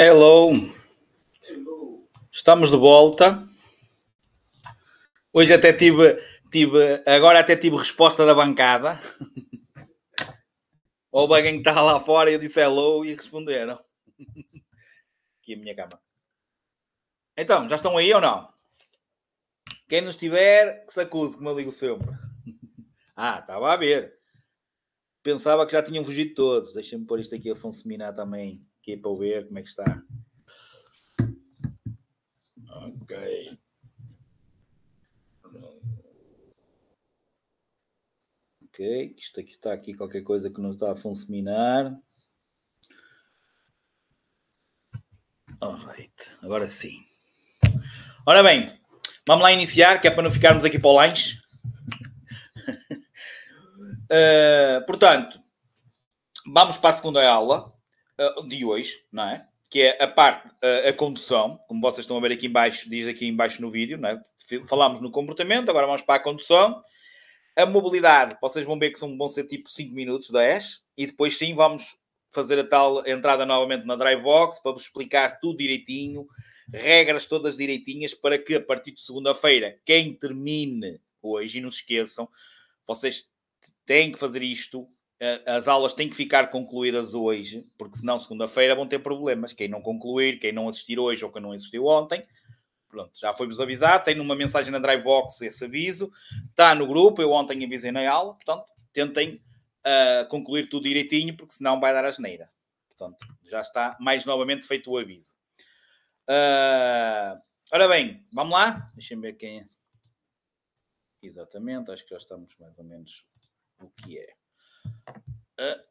Hello, estamos de volta. Hoje até agora até tive resposta da bancada. Houve alguém que estava lá fora e eu disse hello e responderam. Aqui a minha cama. Então, já estão aí ou não? Quem não estiver, que se acuse, como eu digo sempre. Estava a ver. Pensava que já tinham fugido todos. Deixem-me pôr isto aqui, Afonso Miná também, aqui para eu ver como é que está. Ok. Ok, isto aqui está aqui qualquer coisa que não está a funcionar. Alright, agora sim. Ora bem, vamos lá iniciar, que é para não ficarmos aqui para o lanche. Portanto, vamos para a segunda aula de hoje, não é? Que é a parte, a condução, como vocês estão a ver aqui em baixo, diz aqui em baixo no vídeo, não é? Falámos no comportamento, agora vamos para a condução. A mobilidade, vocês vão ver que vão ser tipo 5 minutos, 10, e depois sim vamos fazer a tal entrada novamente na Drive Box para vos explicar tudo direitinho, regras todas direitinhas, para que a partir de segunda-feira, quem termine hoje, e não se esqueçam, vocês têm que fazer isto, as aulas têm que ficar concluídas hoje, porque senão segunda-feira vão ter problemas. Quem não concluir, quem não assistir hoje ou quem não assistiu ontem, pronto, já foi-vos avisado, tem numa mensagem na Drybox esse aviso, está no grupo, eu ontem avisei na aula, portanto, tentem concluir tudo direitinho, porque senão vai dar asneira. Portanto, já está mais novamente feito o aviso. Ora bem, vamos lá? Deixem-me ver quem é. Exatamente, acho que já estamos mais ou menos o que é.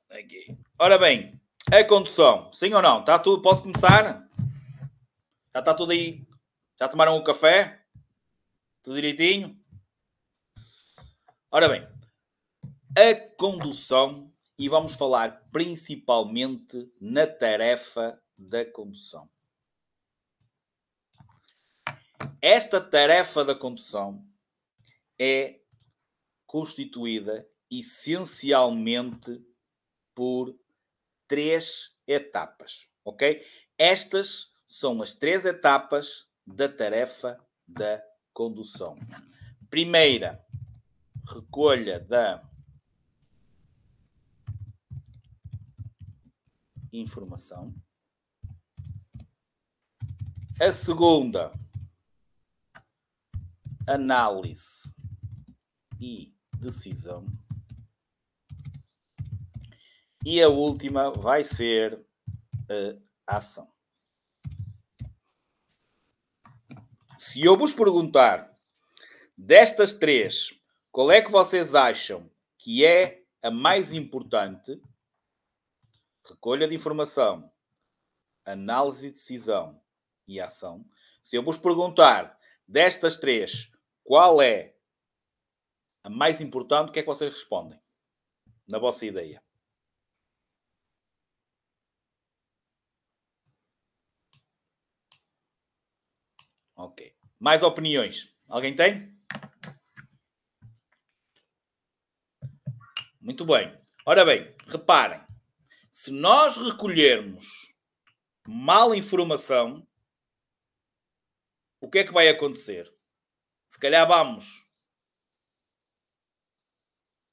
Aqui. Ora bem, a condução, sim ou não? Está tudo? Posso começar? Já está tudo aí? Já tomaram o café? Tudo direitinho? Ora bem, a condução, e vamos falar principalmente na tarefa da condução. Esta tarefa da condução é constituída essencialmente por 3 etapas, ok? Estas são as 3 etapas da tarefa da condução. Primeira, recolha da informação. A segunda, análise e decisão. E a última vai ser a ação. Se eu vos perguntar destas 3, qual é que vocês acham que é a mais importante? Recolha de informação, análise e decisão e ação. Se eu vos perguntar destas 3, qual é a mais importante, o que é que vocês respondem? Na vossa ideia. Ok. Mais opiniões? Alguém tem? Muito bem. Ora bem, reparem. Se nós recolhermos mal informação, o que é que vai acontecer? Se calhar vamos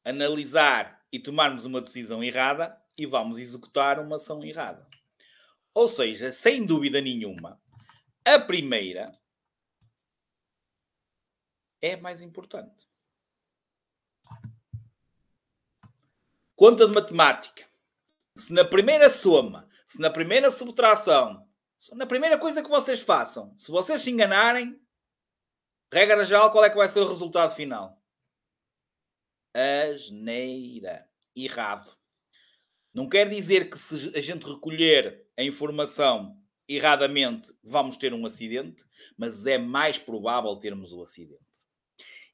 analisar e tomarmos uma decisão errada e vamos executar uma ação errada. Ou seja, sem dúvida nenhuma, a primeira é mais importante. Conta de matemática. Se na primeira soma, se na primeira subtração, se na primeira coisa que vocês façam, se vocês se enganarem, regra geral, qual é que vai ser o resultado final? Asneira. Errado. Não quer dizer que se a gente recolher a informação erradamente vamos ter um acidente, mas é mais provável termos o acidente.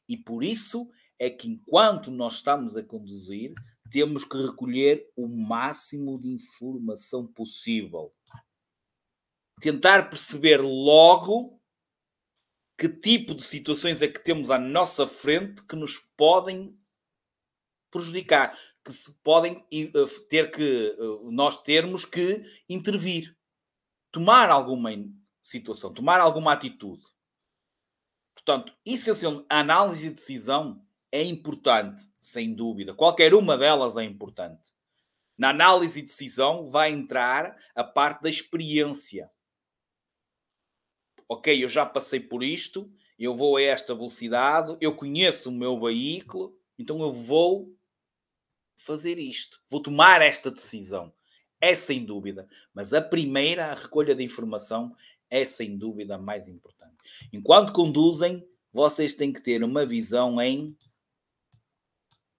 E por isso é que enquanto nós estamos a conduzir, temos que recolher o máximo de informação possível. Tentar perceber logo que tipo de situações é que temos à nossa frente que nos podem prejudicar, que se podem ter que nós termos que intervir. tomar alguma situação, tomar alguma atitude. Portanto, essencialmente, a análise e decisão é importante, sem dúvida. Qualquer uma delas é importante. Na análise e decisão vai entrar a parte da experiência. Ok, eu já passei por isto, eu vou a esta velocidade, eu conheço o meu veículo, então eu vou fazer isto, vou tomar esta decisão. É sem dúvida. Mas a primeira, a recolha de informação, é sem dúvida a mais importante. Enquanto conduzem, vocês têm que ter uma visão em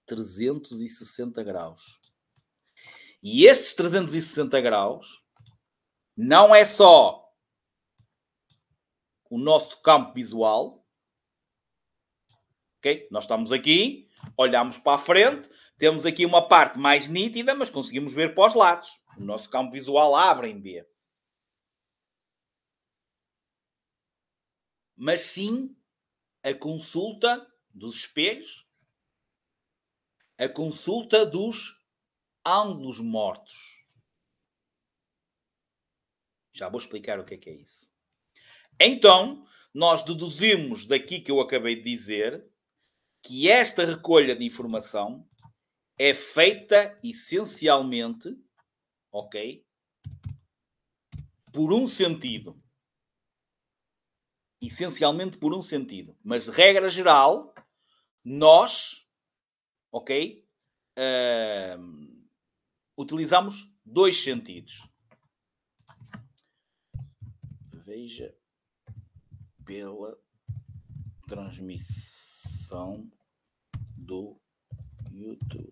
360 graus. E estes 360 graus não é só o nosso campo visual. Ok? Nós estamos aqui, olhamos para a frente, temos aqui uma parte mais nítida, mas conseguimos ver para os lados. O nosso campo visual abre em B. Mas sim a consulta dos espelhos, a consulta dos ângulos mortos. Já vou explicar o que é isso. Então, nós deduzimos daqui que eu acabei de dizer que esta recolha de informação é feita essencialmente, ok, por um sentido. Essencialmente por um sentido. Mas, de regra geral, nós, ok, utilizamos dois sentidos. Veja pela transmissão do YouTube.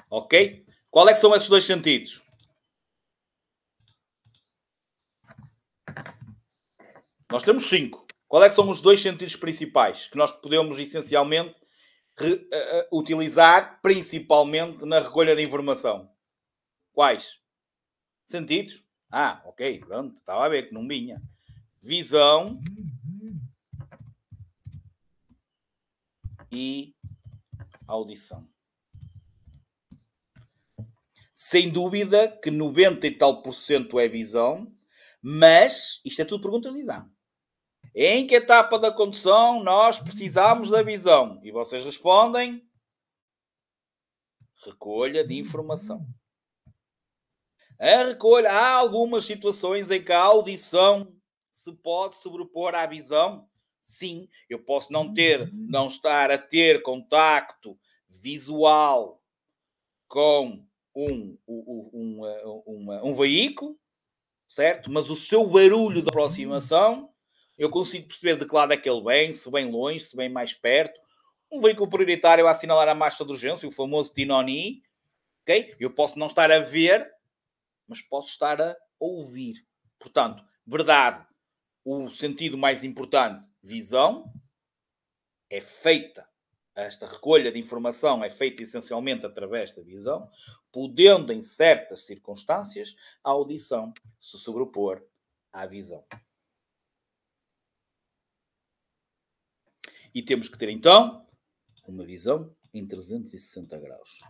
Ok? Qual é que são esses dois sentidos? Nós temos 5. Qual é que são os dois sentidos principais que nós podemos essencialmente utilizar principalmente na recolha de informação? Quais? Sentidos? Ah, ok, pronto, estava a ver que não vinha. Visão e audição. Sem dúvida que 90 e tal % é visão, mas isto é tudo perguntas de exame. Em que etapa da condução nós precisamos da visão? E vocês respondem: recolha de informação. A recolha, há algumas situações em que a audição se pode sobrepor à visão. Sim, eu posso não estar a ter contacto visual com um veículo, certo? Mas o seu barulho de aproximação, eu consigo perceber de que lado é que ele vem, se vem longe, se vem mais perto. Um veículo prioritário a assinalar a marcha de urgência, o famoso Tinoni, ok? Eu posso não estar a ver, mas posso estar a ouvir. Portanto, verdade, o sentido mais importante, visão, é feita, esta recolha de informação é feita essencialmente através da visão, podendo, em certas circunstâncias, a audição se sobrepor à visão. E temos que ter, então, uma visão em 360 graus.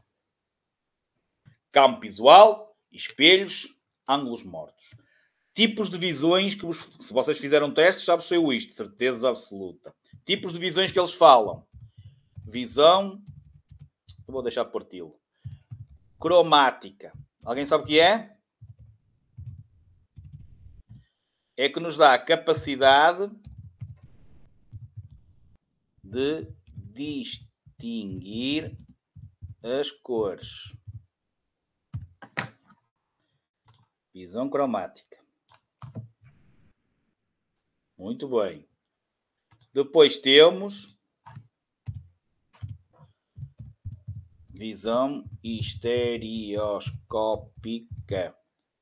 Campo visual, espelhos, ângulos mortos. Tipos de visões que, se vocês fizeram testes, já vos saiu isto, certeza absoluta. Tipos de visões que eles falam. Visão, eu vou deixar por tilo. Cromática. Alguém sabe o que é? É que nos dá a capacidade de distinguir as cores. Visão cromática. Muito bem. Depois temos visão estereoscópica,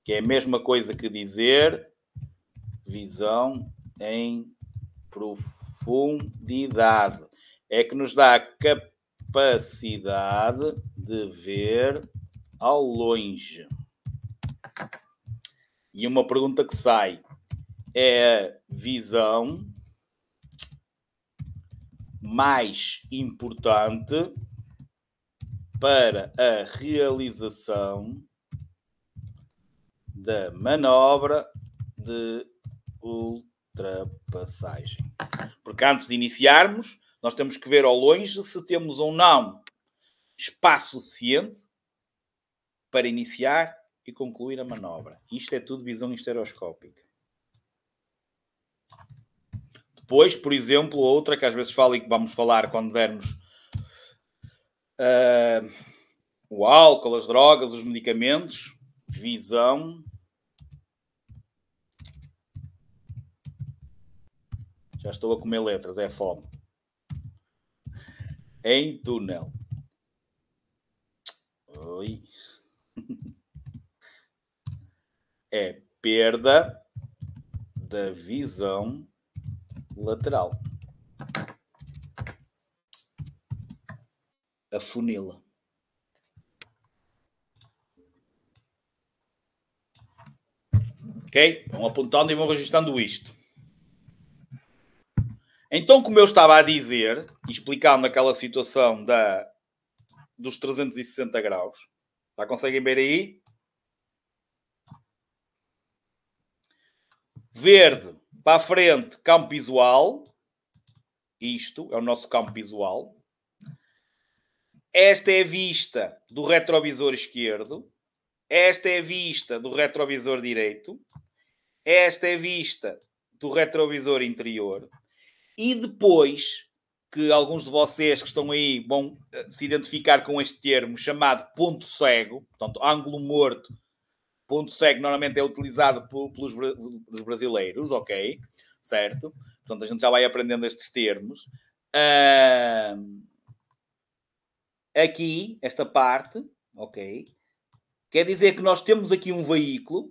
que é a mesma coisa que dizer visão em profundidade. É que nos dá a capacidade de ver ao longe. E uma pergunta que sai é a visão mais importante para a realização da manobra de ultrapassagem. Porque antes de iniciarmos, nós temos que ver ao longe se temos ou não espaço suficiente para iniciar e concluir a manobra. Isto é tudo visão estereoscópica. Depois, por exemplo, outra que às vezes falo e que vamos falar quando dermos o álcool, as drogas, os medicamentos, visão. Já estou a comer letras, é fome. Em túnel. Oi. É perda da visão lateral. Afunila. Ok? Vão apontando e vão registrando isto. Então, como eu estava a dizer, explicando aquela situação dos 360 graus, já conseguem ver aí? Verde para a frente, campo visual. Isto é o nosso campo visual. Esta é a vista do retrovisor esquerdo. Esta é a vista do retrovisor direito. Esta é a vista do retrovisor interior. E depois, que alguns de vocês que estão aí vão se identificar com este termo chamado ponto cego, portanto, ângulo morto, ponto cego normalmente é utilizado pelos brasileiros, ok? Certo? Portanto, a gente já vai aprendendo estes termos. Aqui, esta parte, ok? Quer dizer que nós temos aqui um veículo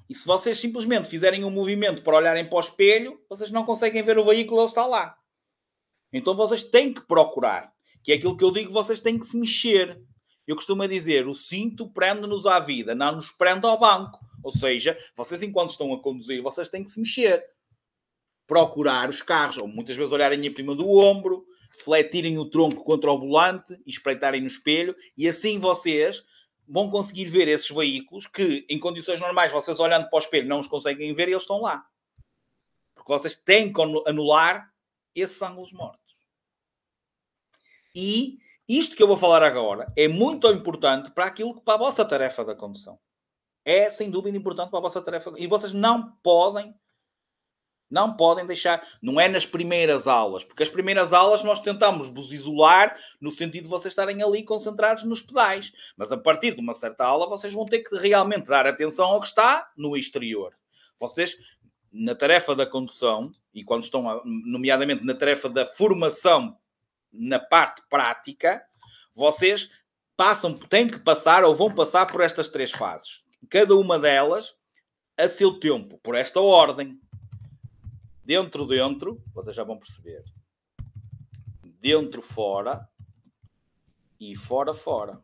e se vocês simplesmente fizerem um movimento para olharem para o espelho, vocês não conseguem ver o veículo, ele está lá. Então vocês têm que procurar, que é aquilo que eu digo, vocês têm que se mexer. Eu costumo dizer, o cinto prende-nos à vida, não nos prende ao banco. Ou seja, vocês enquanto estão a conduzir, vocês têm que se mexer. Procurar os carros, ou muitas vezes olharem em cima do ombro, fletirem o tronco contra o volante e espreitarem no espelho, e assim vocês vão conseguir ver esses veículos que, em condições normais, vocês olhando para o espelho não os conseguem ver e eles estão lá. Porque vocês têm que anular esses ângulos mortos. E isto que eu vou falar agora é muito importante para a vossa tarefa da condução. É, sem dúvida, importante para a vossa tarefa. E vocês não podem deixar. Não é nas primeiras aulas. Porque as primeiras aulas nós tentamos vos isolar no sentido de vocês estarem ali concentrados nos pedais. Mas a partir de uma certa aula vocês vão ter que realmente dar atenção ao que está no exterior. Vocês, na tarefa da condução, e quando estão, nomeadamente na tarefa da formação na parte prática, vocês têm que passar ou vão passar por estas 3 fases. Cada uma delas a seu tempo, por esta ordem. Dentro, vocês já vão perceber. Dentro, fora e fora, fora.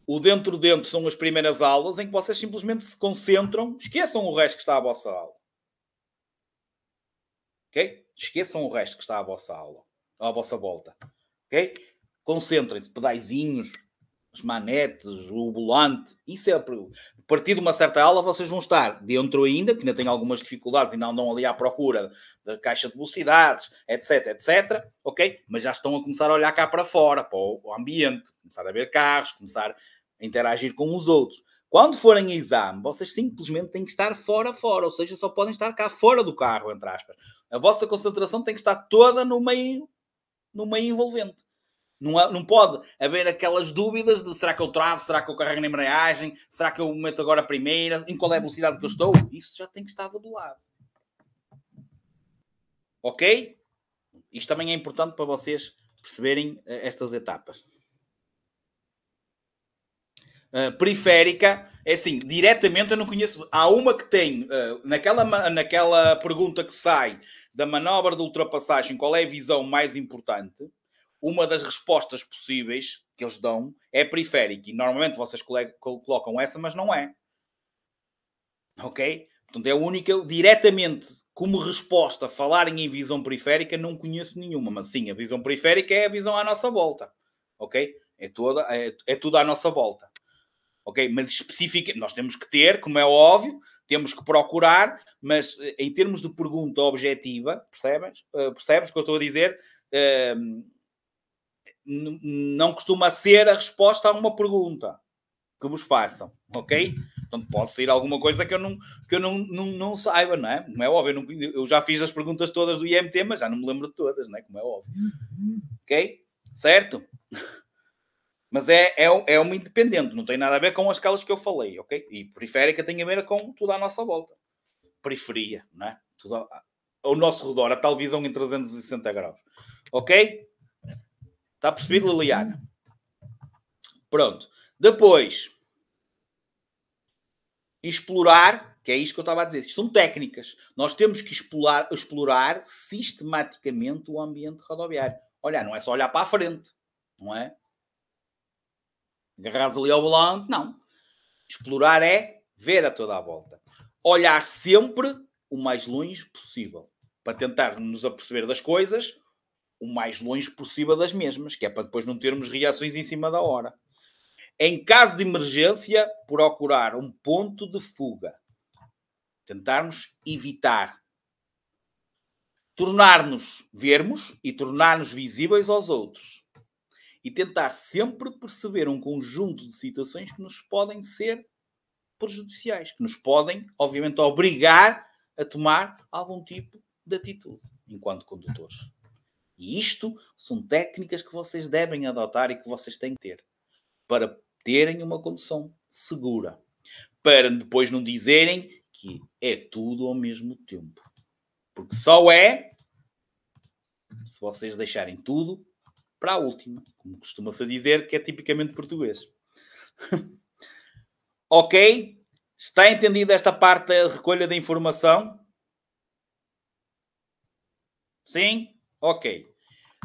O dentro são as primeiras aulas em que vocês simplesmente se concentram, esqueçam o resto que está à vossa aula. Ok? Esqueçam o resto que está à vossa aula, à vossa volta. Ok? Concentrem-se, pedaizinhos, as manetes, o volante. Isso é a partir de uma certa aula vocês vão estar dentro ainda, que ainda têm algumas dificuldades, ainda andam ali à procura da caixa de velocidades, etc, etc, ok? Mas já estão a começar a olhar cá para fora, para o ambiente, começar a ver carros, começar a interagir com os outros. Quando forem a exame, vocês simplesmente têm que estar fora, ou seja, só podem estar cá fora do carro, entre aspas. A vossa concentração tem que estar toda no meio envolvente. Não pode haver aquelas dúvidas de será que eu travo, será que eu carrego na embreagem, será que eu meto agora a primeira, em qual é a velocidade que eu estou? Isso já tem que estar do lado. Ok? Isto também é importante para vocês perceberem estas etapas. Periférica, é assim, diretamente eu não conheço. Há uma que tem, naquela pergunta que sai da manobra de ultrapassagem, qual é a visão mais importante? Uma das respostas possíveis que eles dão é periférica. E normalmente vocês colocam essa, mas não é. Ok? Portanto, é a única, diretamente, como resposta, falarem em visão periférica, não conheço nenhuma. Mas sim, a visão periférica é a visão à nossa volta. ok? É tudo à nossa volta, ok? Mas específica, nós temos que ter, como é óbvio, temos que procurar, mas em termos de pergunta objetiva, percebes? Percebes o que eu estou a dizer? Não costuma ser a resposta a uma pergunta que vos façam, ok? Então pode sair alguma coisa que eu não saiba, não é? Não é óbvio, eu já fiz as perguntas todas do IMT, mas já não me lembro de todas, não é? Como é óbvio. Ok? Certo? Mas é uma independente, não tem nada a ver com as calas que eu falei, ok? E periférica tem a ver com tudo à nossa volta. Periferia, não é? Tudo ao nosso redor, a televisão em 360 graus. Ok? Está percebido, Liliana? Pronto. Depois, explorar, que é isto que eu estava a dizer. Isto são técnicas. Nós temos que explorar sistematicamente o ambiente rodoviário. Olha, não é só olhar para a frente, não é? Agarrados ali ao volante, não. Explorar é ver a toda a volta. Olhar sempre o mais longe possível. Para tentar nos aperceber das coisas o mais longe possível das mesmas, que é para depois não termos reações em cima da hora. Em caso de emergência, procurar um ponto de fuga. Tentarmos evitar. Tornar-nos vermos e tornar-nos visíveis aos outros. E tentar sempre perceber um conjunto de situações que nos podem ser prejudiciais, que nos podem, obviamente, obrigar a tomar algum tipo de atitude enquanto condutores. E isto são técnicas que vocês devem adotar e que vocês têm que ter para terem uma condução segura. Para depois não dizerem que é tudo ao mesmo tempo. Porque só é se vocês deixarem tudo para a última. Como costuma-se dizer, que é tipicamente português. Ok? Está entendida esta parte da recolha da informação? Sim? Ok.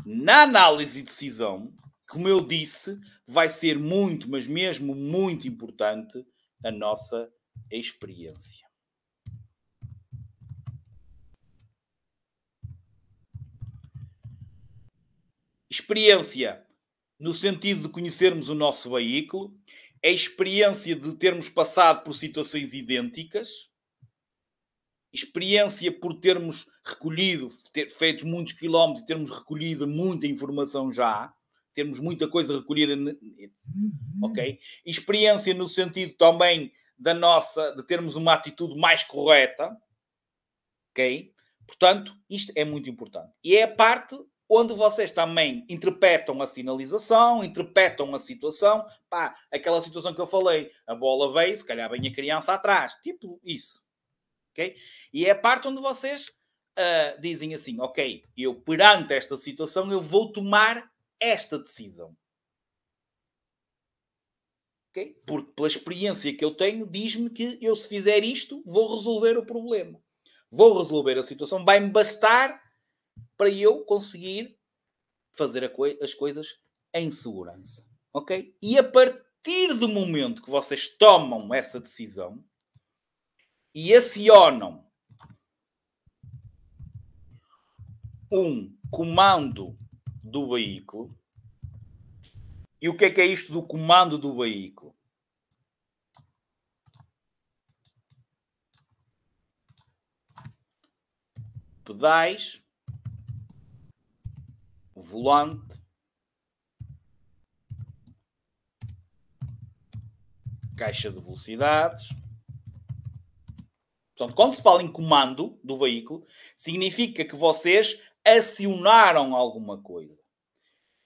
Na análise de decisão, como eu disse, vai ser muito, mas mesmo muito importante a nossa experiência. Experiência no sentido de conhecermos o nosso veículo, a experiência de termos passado por situações idênticas, experiência por termos recolhido, feito muitos quilómetros e termos recolhido muita informação já, termos muita coisa recolhida, ok? Experiência no sentido também de termos uma atitude mais correta, ok? Portanto, isto é muito importante. E é a parte onde vocês também interpretam a sinalização, interpretam a situação. Pá, aquela situação que eu falei, a bola veio, se calhar vem a criança atrás. Tipo isso. Okay? E é a parte onde vocês dizem assim, ok, eu perante esta situação, eu vou tomar esta decisão. Okay? Porque pela experiência que eu tenho, diz-me que eu se fizer isto, vou resolver o problema. Vou resolver a situação, vai-me bastar para eu conseguir fazer as coisas em segurança. Ok? E a partir do momento que vocês tomam essa decisão e acionam um comando do veículo, e o que é isto do comando do veículo? Pedais, volante, caixa de velocidades. Portanto, quando se fala em comando do veículo, significa que vocês acionaram alguma coisa.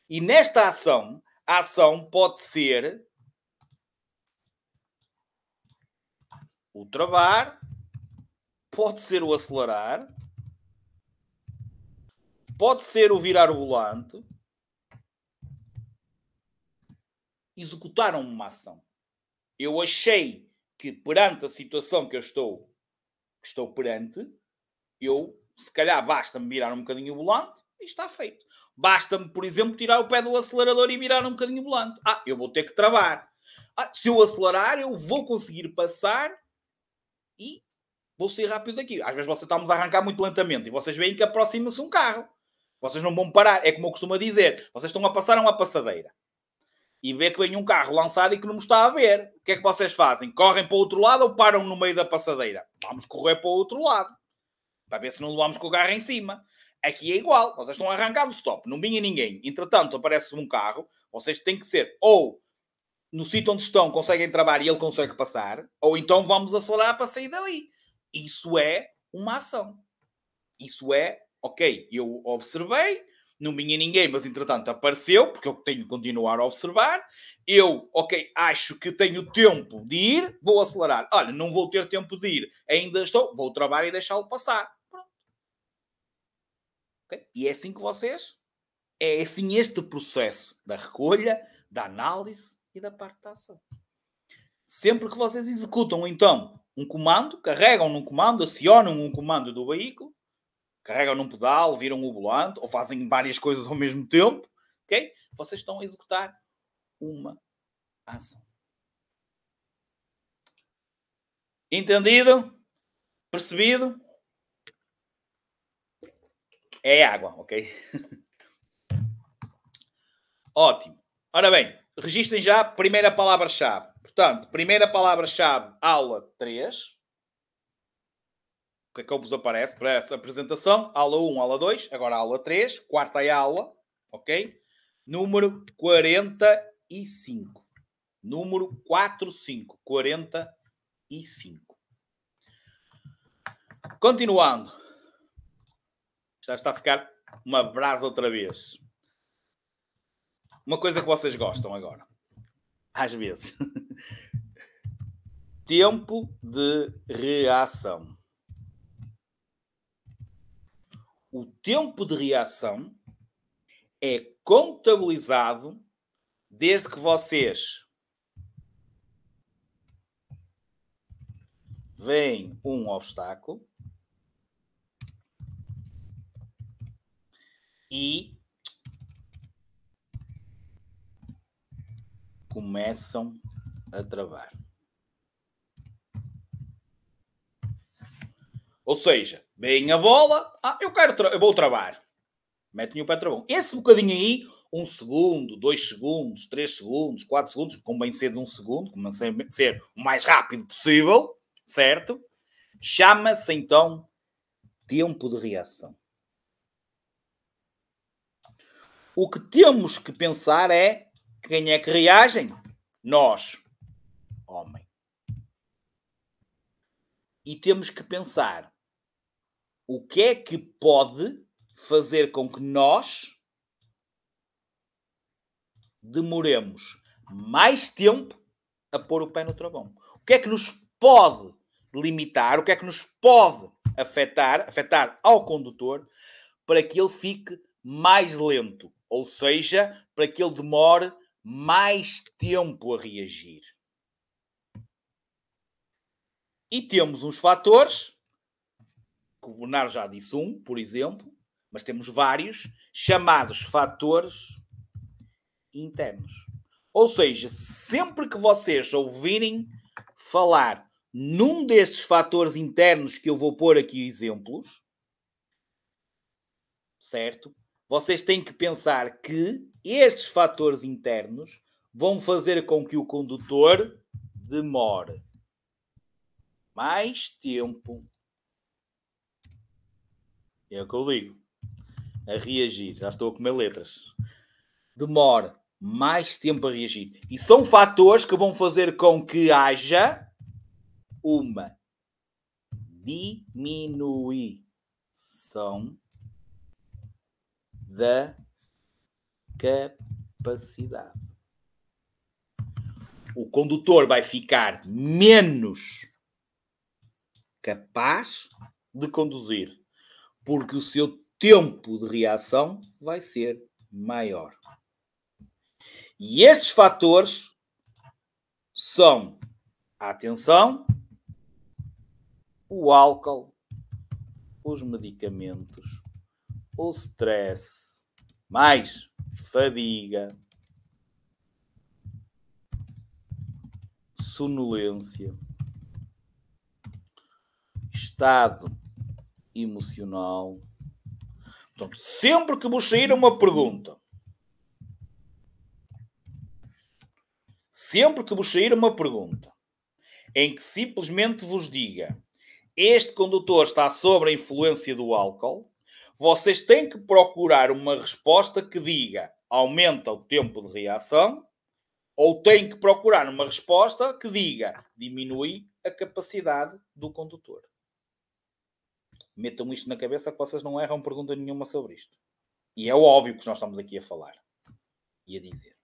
E nesta ação, a ação pode ser o travar, pode ser o acelerar, pode ser o virar o volante. Executaram uma ação. Eu achei que perante a situação que eu estou perante, eu, se calhar, basta-me virar um bocadinho o volante e está feito. Basta-me, por exemplo, tirar o pé do acelerador e virar um bocadinho o volante. Eu vou ter que travar. Se eu acelerar, eu vou conseguir passar e vou sair rápido daqui. Às vezes vocês estamos a arrancar muito lentamente e vocês veem que aproxima-se um carro. Vocês não vão parar. É como eu costumo dizer. Vocês estão a passar uma passadeira. e vê que vem um carro lançado e que não me está a ver. O que é que vocês fazem? Correm para o outro lado ou param no meio da passadeira? Vamos correr para o outro lado. Para ver se não levamos com o carro em cima. Aqui é igual. Vocês estão a arrancar do stop. Não vinha ninguém. Entretanto, aparece um carro. Vocês têm que ser ou no sítio onde estão conseguem travar e ele consegue passar, ou então vamos acelerar para sair dali. Isso é uma ação. Isso é, ok, eu observei, não vinha ninguém, mas entretanto apareceu, porque eu tenho que continuar a observar. Eu, ok, acho que tenho tempo de ir, vou acelerar. Olha, não vou ter tempo de ir, ainda estou, vou travar e deixá-lo passar. Pronto. Okay? E é assim que vocês, é assim este processo da recolha, da análise e da parte da ação. Sempre que vocês executam, então, um comando, carregam num comando, acionam um comando do veículo, carregam num pedal, viram o volante, ou fazem várias coisas ao mesmo tempo, ok? Vocês estão a executar uma ação. Entendido? Percebido? É água, ok? Ótimo. Ora bem, registrem já a primeira palavra-chave. Portanto, primeira palavra-chave, aula 3. O que é que vos aparece para essa apresentação? Aula 1, aula 2, agora aula 3, quarta aula, ok? Número 45. Número 45. 45. Continuando. Já está a ficar uma brasa outra vez. Uma coisa que vocês gostam agora. Às vezes. Tempo de reação. O tempo de reação é contabilizado desde que vocês veem um obstáculo e começam a travar. Ou seja, veem a bola, eu vou travar. Metem o pé travão. Esse bocadinho aí, 1 segundo, 2 segundos, 3 segundos, 4 segundos, convém ser de 1 segundo, convém ser o mais rápido possível, certo? Chama-se então tempo de reação. O que temos que pensar é quem é que reagem? Nós, homem. E temos que pensar o que é que pode fazer com que nós demoremos mais tempo a pôr o pé no travão. O que é que nos pode limitar, o que é que nos pode afetar ao condutor para que ele fique mais lento, ou seja, para que ele demore mais tempo a reagir. E temos uns fatores, que o Bernardo já disse um, por exemplo, mas temos vários, chamados fatores internos. Ou seja, sempre que vocês ouvirem falar num destes fatores internos que eu vou pôr aqui exemplos, certo? Vocês têm que pensar que estes fatores internos vão fazer com que o condutor demore mais tempo. É o que eu digo. A reagir. Já estou a comer letras. Demore mais tempo a reagir. E são fatores que vão fazer com que haja uma diminuição da capacidade. O condutor vai ficar menos capaz de conduzir, porque o seu tempo de reação vai ser maior. E estes fatores são, atenção, o álcool, os medicamentos, o stress, mais fadiga, sonolência, estado emocional. Portanto, sempre que vos sair uma pergunta Sempre que vos sair uma pergunta em que simplesmente vos diga este condutor está sob a influência do álcool, vocês têm que procurar uma resposta que diga aumenta o tempo de reação, ou têm que procurar uma resposta que diga diminui a capacidade do condutor. Metam isto na cabeça que vocês não erram pergunta nenhuma sobre isto. E é óbvio que nós estamos aqui a falar e a dizer.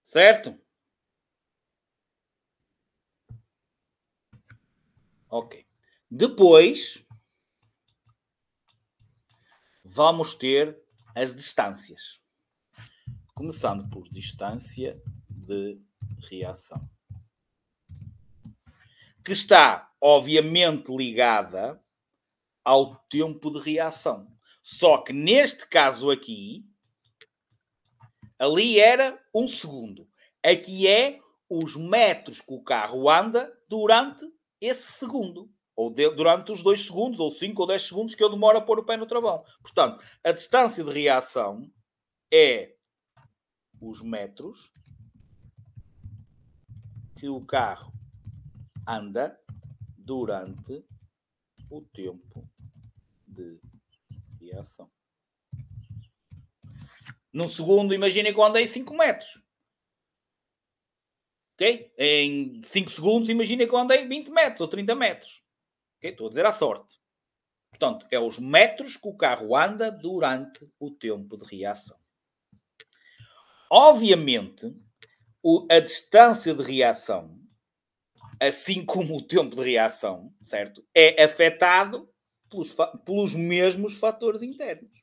Certo? Ok. Depois, vamos ter as distâncias. Começando por distância de reação. Que está, obviamente, ligada ao tempo de reação. Só que neste caso aqui, ali era 1 segundo. Aqui é os metros que o carro anda durante esse segundo. Ou durante os 2 segundos, ou 5 ou 10 segundos que eu demoro a pôr o pé no travão. Portanto, a distância de reação é os metros que o carro anda durante o tempo de reação. Num segundo, imaginem que eu andei 5 metros. Ok? Em 5 segundos, imaginem que eu andei 20 metros ou 30 metros. Ok? Estou a dizer à sorte. Portanto, é os metros que o carro anda durante o tempo de reação. Obviamente, a distância de reação, assim como o tempo de reação, certo? É afetado pelos mesmos fatores internos.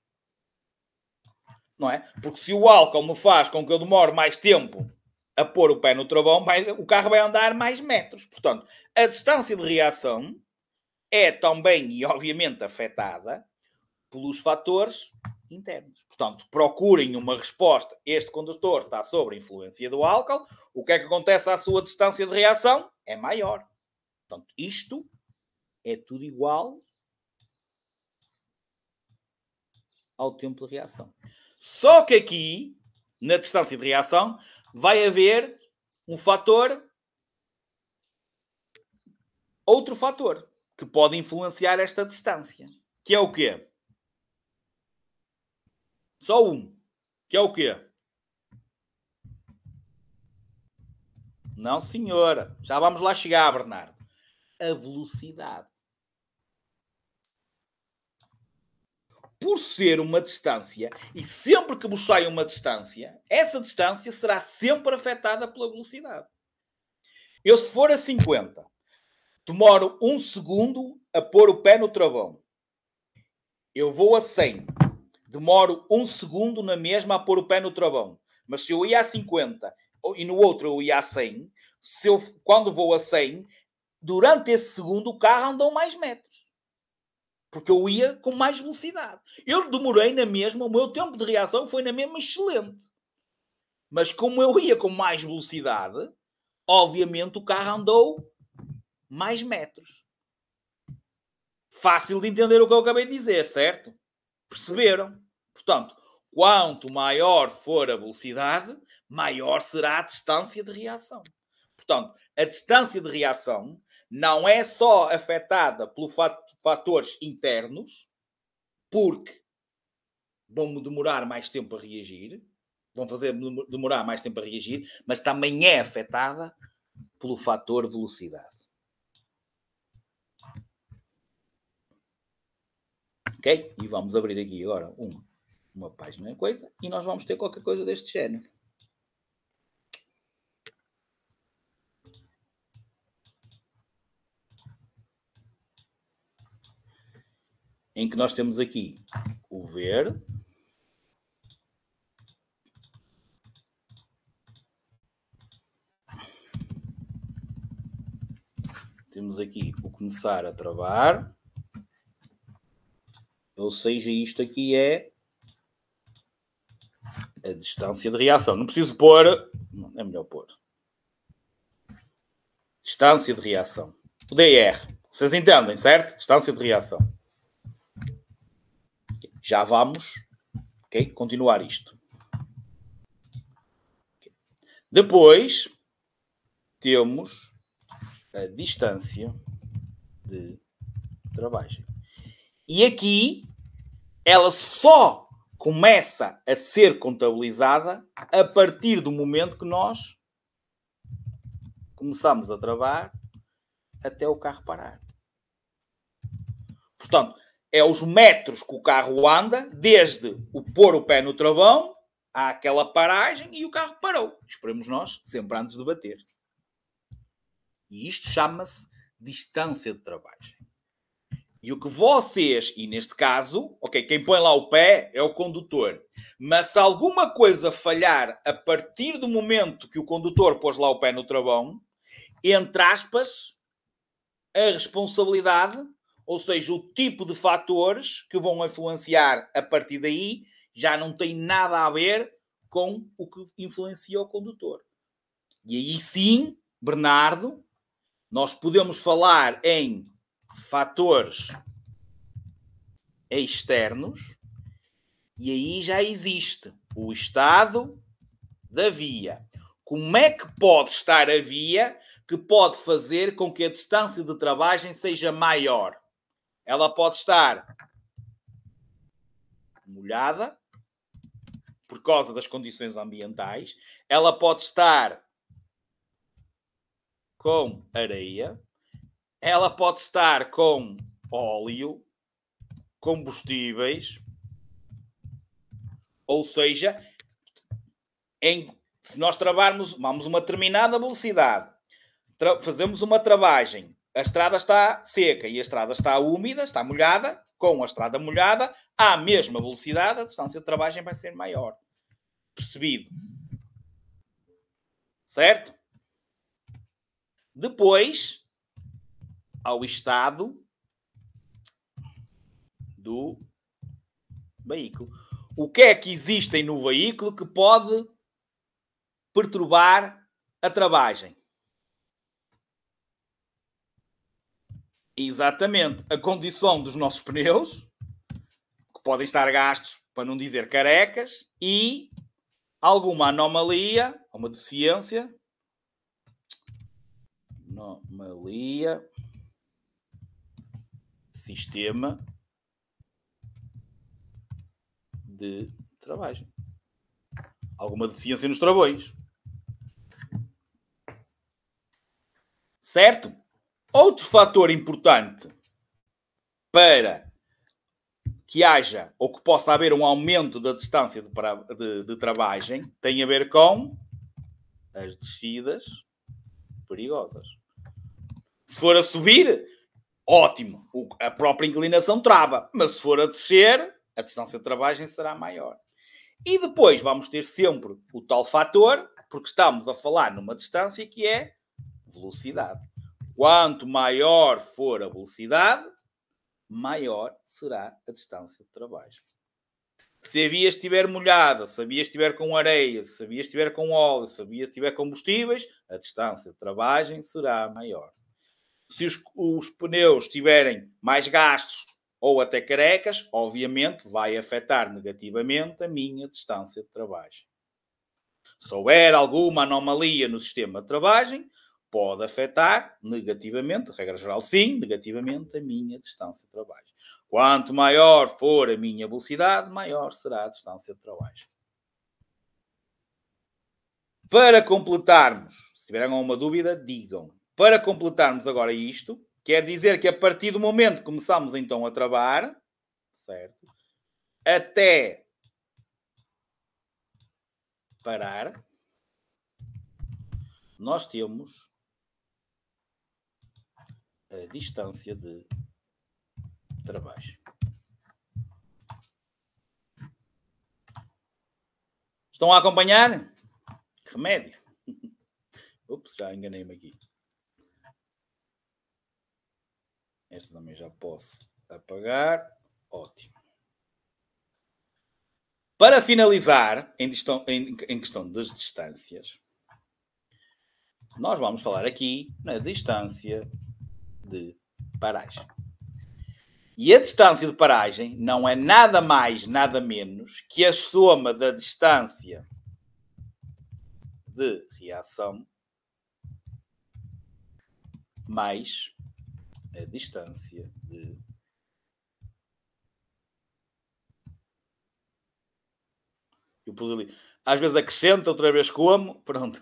Não é? Porque se o álcool me faz com que eu demore mais tempo a pôr o pé no travão, o carro vai andar mais metros. Portanto, a distância de reação é também e obviamente afetada pelos fatores internos. Portanto, procurem uma resposta. Este condutor está sob a influência do álcool. O que é que acontece à sua distância de reação? É maior. Portanto, isto é tudo igual ao tempo de reação. Só que aqui, na distância de reação, vai haver um fator, outro fator, que pode influenciar esta distância. Que é o quê? Só um. Que é o quê? Não, senhora. Já vamos lá chegar, Bernardo. A velocidade. Por ser uma distância, e sempre que vos sai uma distância, essa distância será sempre afetada pela velocidade. Eu, se for a 50, demoro 1 segundo a pôr o pé no travão. Eu vou a 100, demoro 1 segundo na mesma a pôr o pé no travão. Mas se eu ia a 50 e no outro eu ia a 100, quando vou a 100, durante esse segundo o carro andou mais metros. Porque eu ia com mais velocidade. Eu demorei na mesma, o meu tempo de reação foi na mesma excelente. Mas como eu ia com mais velocidade, obviamente o carro andou mais metros. Fácil de entender o que eu acabei de dizer, certo? Perceberam? Portanto, quanto maior for a velocidade, maior será a distância de reação. Portanto, a distância de reação não é só afetada pelos fatores internos, porque vão-me demorar mais tempo a reagir, vão fazer demorar mais tempo a reagir, mas também é afetada pelo fator velocidade. Ok? E vamos abrir aqui agora uma página de coisa e nós vamos ter qualquer coisa deste género. Em que nós temos aqui o ver. Temos aqui o começar a travar. Ou seja, isto aqui é a distância de reação. Não preciso pôr... Não, é melhor pôr. Distância de reação. O DR. Vocês entendem, certo? Distância de reação. Já vamos, ok? Continuar isto. Okay. Depois temos a distância de travagem. E aqui ela só começa a ser contabilizada a partir do momento que nós começamos a travar até o carro parar. Portanto, é os metros que o carro anda, desde o pôr o pé no travão àquela paragem e o carro parou. Esperemos nós, sempre antes de bater. E isto chama-se distância de travagem. E o que vocês, e neste caso, ok, quem põe lá o pé é o condutor. Mas se alguma coisa falhar a partir do momento que o condutor pôs lá o pé no travão, entre aspas, a responsabilidade, ou seja, o tipo de fatores que vão influenciar a partir daí, já não tem nada a ver com o que influencia o condutor. E aí sim, Bernardo, nós podemos falar em fatores externos e aí já existe o estado da via. Como é que pode estar a via que pode fazer com que a distância de travagem seja maior? Ela pode estar molhada por causa das condições ambientais. Ela pode estar com areia. Ela pode estar com óleo, combustíveis. Ou seja, se nós trabalharmos, vamos a uma determinada velocidade, fazemos uma travagem, a estrada está seca e a estrada está úmida, está molhada, com a estrada molhada, à mesma velocidade, a distância de travagem vai ser maior. Percebido? Certo? Depois, ao estado do veículo. O que é que existem no veículo que pode perturbar a travagem? Exatamente. A condição dos nossos pneus, que podem estar gastos, para não dizer carecas, e alguma anomalia, uma deficiência, sistema de travagem. Alguma deficiência nos travões. Certo? Outro fator importante para que haja ou que possa haver um aumento da distância de travagem tem a ver com as descidas perigosas. Se for a subir, ótimo, a própria inclinação trava, mas se for a descer, a distância de travagem será maior. E depois vamos ter sempre o tal fator, porque estamos a falar numa distância que é velocidade. Quanto maior for a velocidade, maior será a distância de travagem. Se a via estiver molhada, se a via estiver com areia, se a via estiver com óleo, se a via estiver combustíveis, a distância de travagem será maior. Se os pneus estiverem mais gastos ou até carecas, obviamente vai afetar negativamente a minha distância de travagem. Se houver alguma anomalia no sistema de travagem, pode afetar negativamente, regra geral sim, negativamente a minha distância de travagem. Quanto maior for a minha velocidade, maior será a distância de travagem. Para completarmos, se tiverem alguma dúvida, digam. Para completarmos agora isto, quer dizer que a partir do momento que começamos então a travar, certo? Até parar, nós temos a distância de travagem. Estão a acompanhar? Remédio. Ups, já enganei-me aqui. Esta também já posso apagar. Ótimo. Para finalizar, em questão das distâncias, nós vamos falar aqui na distância de paragem. E a distância de paragem não é nada mais, nada menos que a soma da distância de reação mais a distância de eu pus ali. Às vezes acrescento, outra vez como. Pronto.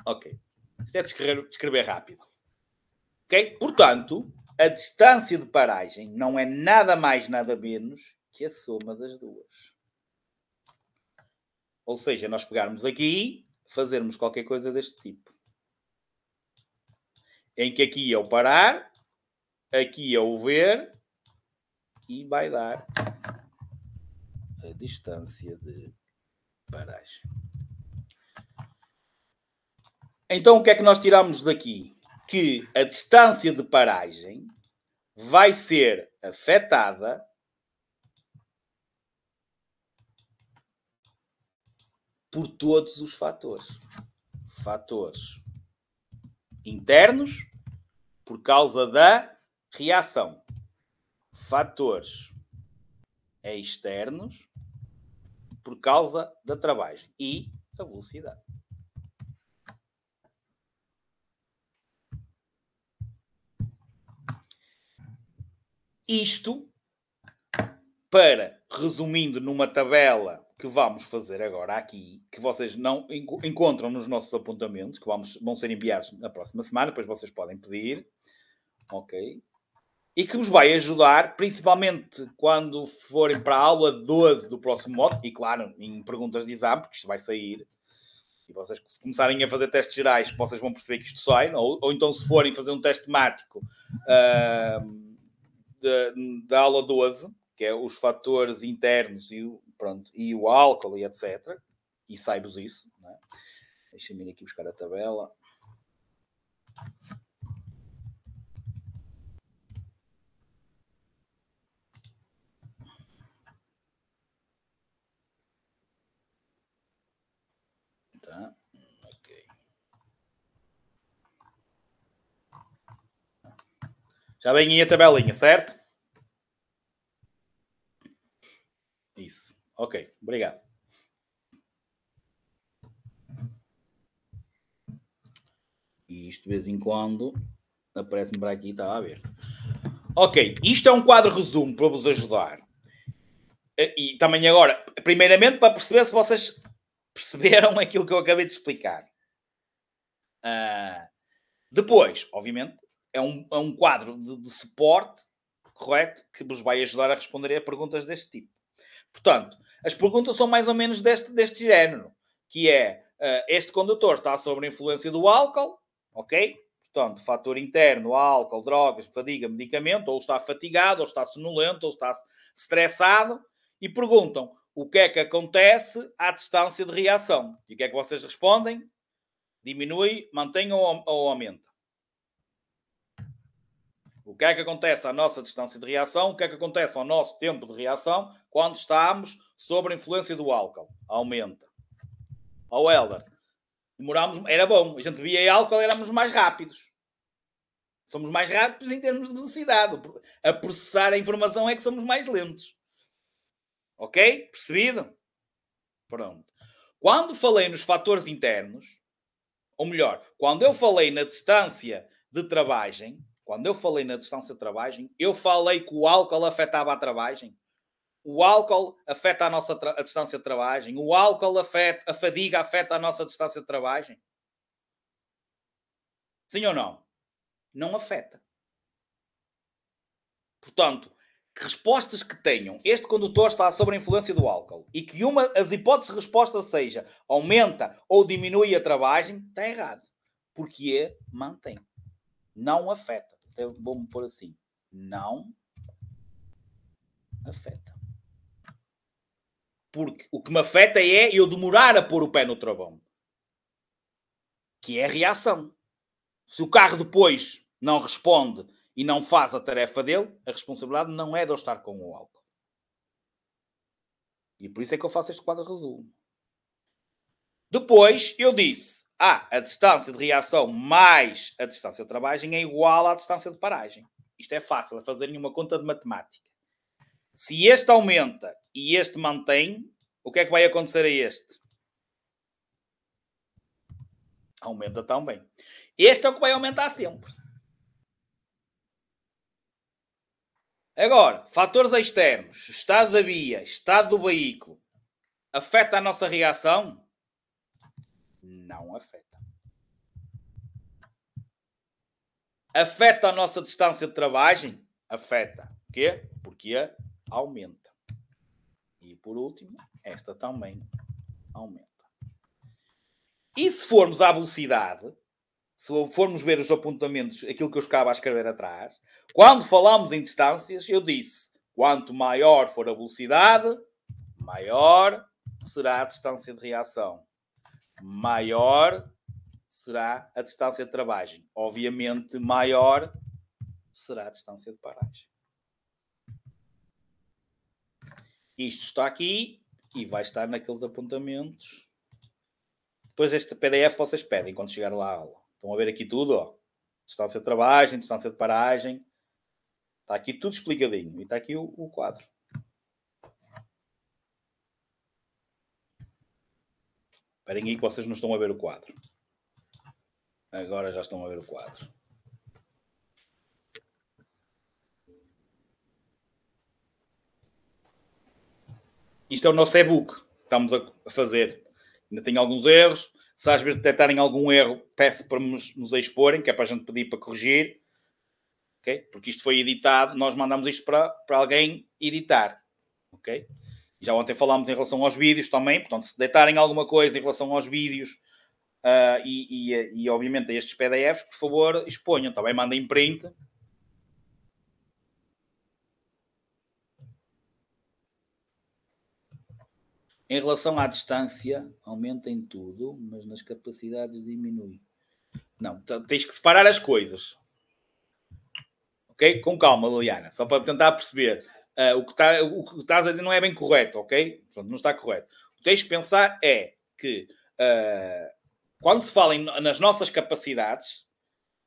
Ok. Isto é descrever rápido. Ok? Portanto, a distância de paragem não é nada mais, nada menos que a soma das duas. Ou seja, nós pegarmos aqui, fazermos qualquer coisa deste tipo. Em que aqui é o parar, aqui é o ver, e vai dar a distância de paragem. Então, o que é que nós tiramos daqui? Que a distância de paragem vai ser afetada por todos os fatores. Fatores internos, por causa da reação. Fatores externos, por causa da travagem. E a velocidade. Isto, para, resumindo numa tabela que vamos fazer agora aqui, que vocês não encontram nos nossos apontamentos, que vão ser enviados na próxima semana, depois vocês podem pedir, ok? E que vos vai ajudar, principalmente quando forem para a aula 12 do próximo módulo, e claro, em perguntas de exame, porque isto vai sair, e vocês se começarem a fazer testes gerais, vocês vão perceber que isto sai, ou então se forem fazer um teste temático da aula 12, que é os fatores internos e o álcool e etc. E sai-vos isso. Não é? Deixa-me ir aqui buscar a tabela. Tá. Ok. Já vem aí a tabelinha, certo? Isso. Ok, obrigado. E isto de vez em quando aparece-me para aqui, está a ver. Ok, isto é um quadro resumo para vos ajudar. E também agora, primeiramente para perceber se vocês perceberam aquilo que eu acabei de explicar. Depois, obviamente, é um quadro de suporte, correto, que vos vai ajudar a responder a perguntas deste tipo. Portanto, as perguntas são mais ou menos deste género, que é, este condutor está sob a influência do álcool, ok? Portanto, fator interno, álcool, drogas, fadiga, medicamento, ou está fatigado, ou está sonolento, ou está estressado, e perguntam o que é que acontece à distância de reação. E o que é que vocês respondem? Diminui, mantém ou aumenta? O que é que acontece à nossa distância de reação? O que é que acontece ao nosso tempo de reação quando estamos sob a influência do álcool? Aumenta. Ao Helder, demoramos, era bom, a gente bebia álcool, éramos mais rápidos. Somos mais rápidos em termos de velocidade. A processar a informação é que somos mais lentos. Ok? Percebido? Pronto. Quando falei nos fatores internos, ou melhor, quando eu falei na distância de travagem, eu falei que o álcool afetava a travagem. O álcool afeta a distância de travagem. O álcool afeta, a fadiga afeta a nossa distância de travagem. Sim ou não? Não afeta. Portanto, que respostas que tenham, este condutor está sob a influência do álcool, e que as hipóteses de resposta seja aumenta ou diminui a travagem, está errado. Porque mantém. Não afeta. Então, vou-me pôr assim. Não afeta. Porque o que me afeta é eu demorar a pôr o pé no travão. Que é a reação. Se o carro depois não responde e não faz a tarefa dele, a responsabilidade não é de eu estar com o álcool. E por isso é que eu faço este quadro resumo. Depois eu disse, a distância de reação mais a distância de travagem é igual à distância de paragem. Isto é fácil, é fazerem uma conta de matemática. Se este aumenta e este mantém, o que é que vai acontecer a este? Aumenta também. Este é o que vai aumentar sempre. Agora, fatores externos, estado da via, estado do veículo, afeta a nossa reação? Não afeta. Afeta a nossa distância de travagem? Afeta. Porquê? Porque aumenta. E por último, esta também aumenta. E se formos à velocidade, se formos ver os apontamentos, aquilo que eu estava a escrever atrás, quando falamos em distâncias, eu disse, quanto maior for a velocidade, maior será a distância de reação. Maior será a distância de travagem. Obviamente, maior será a distância de paragem. Isto está aqui e vai estar naqueles apontamentos. Depois este PDF vocês pedem quando chegar lá à aula. Estão a ver aqui tudo, ó. Distância de travagem, distância de paragem. Está aqui tudo explicadinho. E está aqui o quadro. Esperem aí que vocês não estão a ver o quadro. Agora já estão a ver o quadro. Isto é o nosso e-book que estamos a fazer. Ainda tem alguns erros. Se às vezes detectarem algum erro, peço para nos exporem, que é para a gente pedir para corrigir. Okay? Porque isto foi editado, nós mandamos isto para alguém editar. Ok? Já ontem falámos em relação aos vídeos também, portanto, se deitarem alguma coisa em relação aos vídeos e obviamente a estes PDFs, por favor, exponham. Também mandem print. Em relação à distância, aumenta em tudo, mas nas capacidades diminui. Não, tens que separar as coisas. Ok? Com calma, Liliana, só para tentar perceber. O que estás a dizer não é bem correto, ok? Portanto, não está correto. O que tens que pensar é que quando se fala nas nossas capacidades,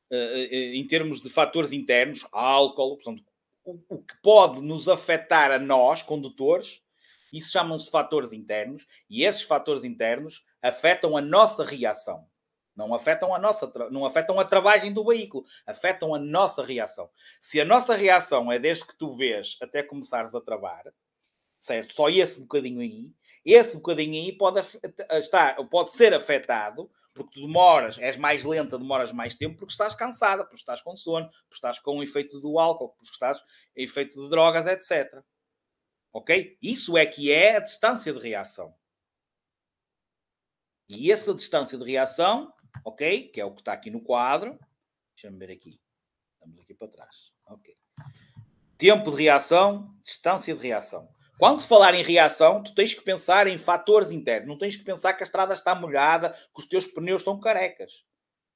em termos de fatores internos, álcool, portanto, o que pode nos afetar a nós, condutores, isso chamam-se fatores internos, e esses fatores internos afetam a nossa reação. Não afetam a travagem do veículo, afetam a nossa reação. Se a nossa reação é desde que tu vês até começares a travar, certo? Só esse bocadinho aí pode ser afetado porque tu demoras, és mais lenta, demoras mais tempo porque estás cansada, porque estás com sono, porque estás com o efeito do álcool, porque estás com o efeito de drogas, etc. Ok? Isso é que é a distância de reação. E essa distância de reação, ok? Que é o que está aqui no quadro. Deixa-me ver aqui. Estamos aqui para trás. Ok. Tempo de reação, distância de reação. Quando se falar em reação, tu tens que pensar em fatores internos. Não tens que pensar que a estrada está molhada, que os teus pneus estão carecas.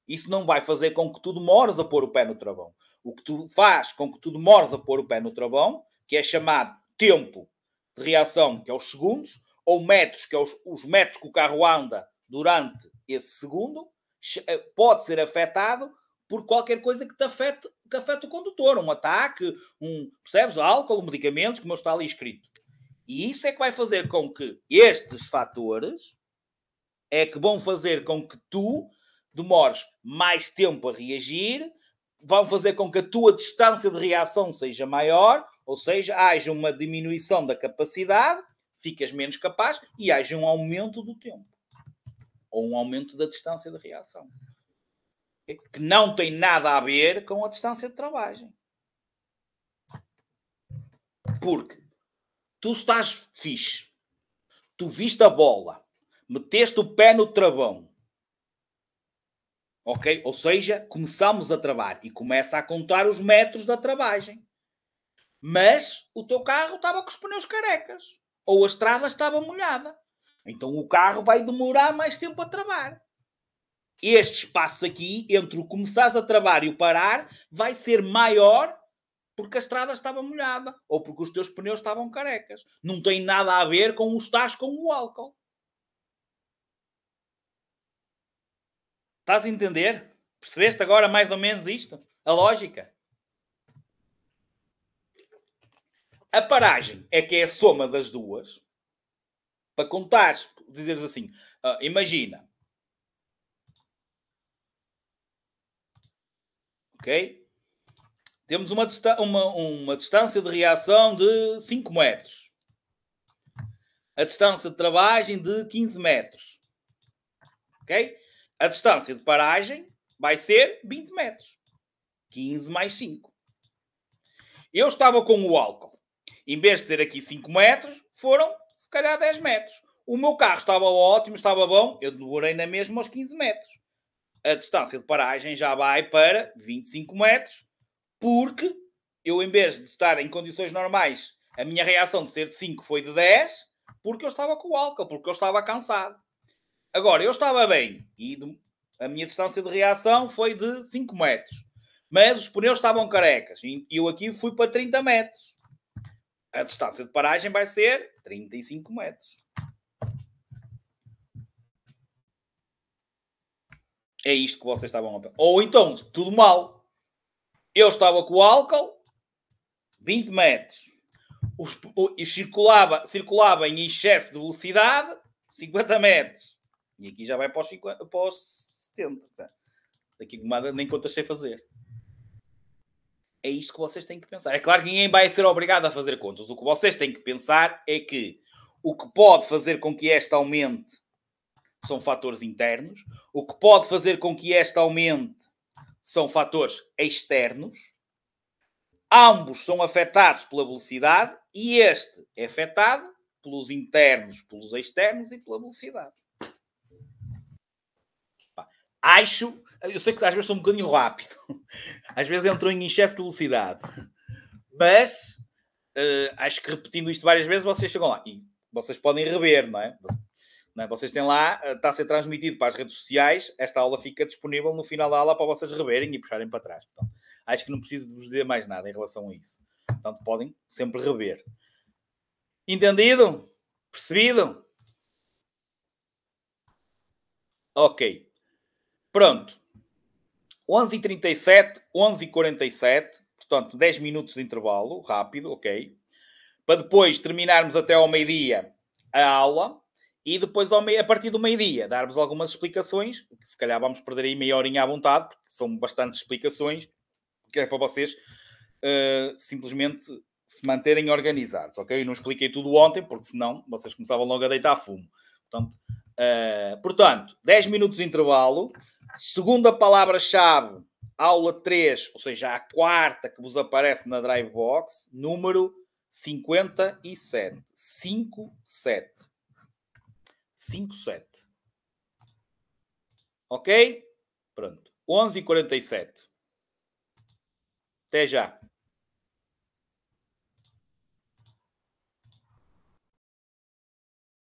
Isso não vai fazer com que tu demores a pôr o pé no travão. O que tu faz com que tu demores a pôr o pé no travão, que é chamado tempo de reação, que é os segundos, ou metros, que é os metros que o carro anda durante esse segundo, pode ser afetado por qualquer coisa que afete o condutor. Um ataque, percebes? Álcool, medicamentos, como está ali escrito. E isso é que vai fazer com que estes fatores é que vão fazer com que tu demores mais tempo a reagir, vão fazer com que a tua distância de reação seja maior, ou seja, haja uma diminuição da capacidade, ficas menos capaz e haja um aumento do tempo. Ou um aumento da distância de reação. Que não tem nada a ver com a distância de travagem. Porque tu estás fixe, tu viste a bola, meteste o pé no travão, ok? Ou seja, começamos a travar e começa a contar os metros da travagem. Mas o teu carro estava com os pneus carecas. Ou a estrada estava molhada. Então o carro vai demorar mais tempo a travar. Este espaço aqui, entre o começares a travar e o parar, vai ser maior porque a estrada estava molhada ou porque os teus pneus estavam carecas. Não tem nada a ver com o estás com o álcool. Estás a entender? Percebeste agora mais ou menos isto? A lógica? A paragem é que é a soma das duas. Para contares, dizeres assim, imagina, Ok? Temos uma distância de reação de 5 metros. A distância de travagem de 15 metros. Ok? A distância de paragem vai ser 20 metros. 15 mais 5. Eu estava com o álcool. Em vez de ter aqui 5 metros, foram se calhar 10 metros. O meu carro estava ótimo, estava bom. Eu demorei na mesma aos 15 metros. A distância de paragem já vai para 25 metros, porque eu, em vez de estar em condições normais, a minha reação de ser de 5 foi de 10, porque eu estava com o álcool, porque eu estava cansado. Agora, eu estava bem e a minha distância de reação foi de 5 metros. Mas os pneus estavam carecas e eu aqui fui para 30 metros. A distância de paragem vai ser 35 metros. É isto que vocês estavam a pensar. Ou então, tudo mal. Eu estava com o álcool, 20 metros. E circulava em excesso de velocidade, 50 metros. E aqui já vai para os 70. Daqui nem contas sei fazer. É isto que vocês têm que pensar. É claro que ninguém vai ser obrigado a fazer contas. O que vocês têm que pensar é que o que pode fazer com que esta aumente são fatores internos. O que pode fazer com que esta aumente são fatores externos. Ambos são afetados pela velocidade e este é afetado pelos internos, pelos externos e pela velocidade. Acho, eu sei que às vezes sou um bocadinho rápido, às vezes entro em excesso de velocidade, mas acho que repetindo isto várias vezes vocês chegam lá e vocês podem rever, não é? Vocês têm lá, está a ser transmitido para as redes sociais, esta aula fica disponível no final da aula para vocês reverem e puxarem para trás. Portanto, acho que não preciso de vos dizer mais nada em relação a isso. Portanto, podem sempre rever. Entendido? Percebido? Ok. Pronto. 11h37, 11h47. Portanto, 10 minutos de intervalo, rápido, ok? Para depois terminarmos até ao meio-dia a aula. E depois, a partir do meio-dia, darmos algumas explicações. Que se calhar vamos perder aí meia horinha à vontade, porque são bastantes explicações. Que é para vocês simplesmente se manterem organizados, ok? Eu não expliquei tudo ontem, porque senão vocês começavam logo a deitar fumo. Portanto, 10 minutos de intervalo. Segunda palavra-chave, aula 3, ou seja, a quarta que vos aparece na Drivebox, número 57. 57. 57. Ok? Pronto. 11h47. Até já.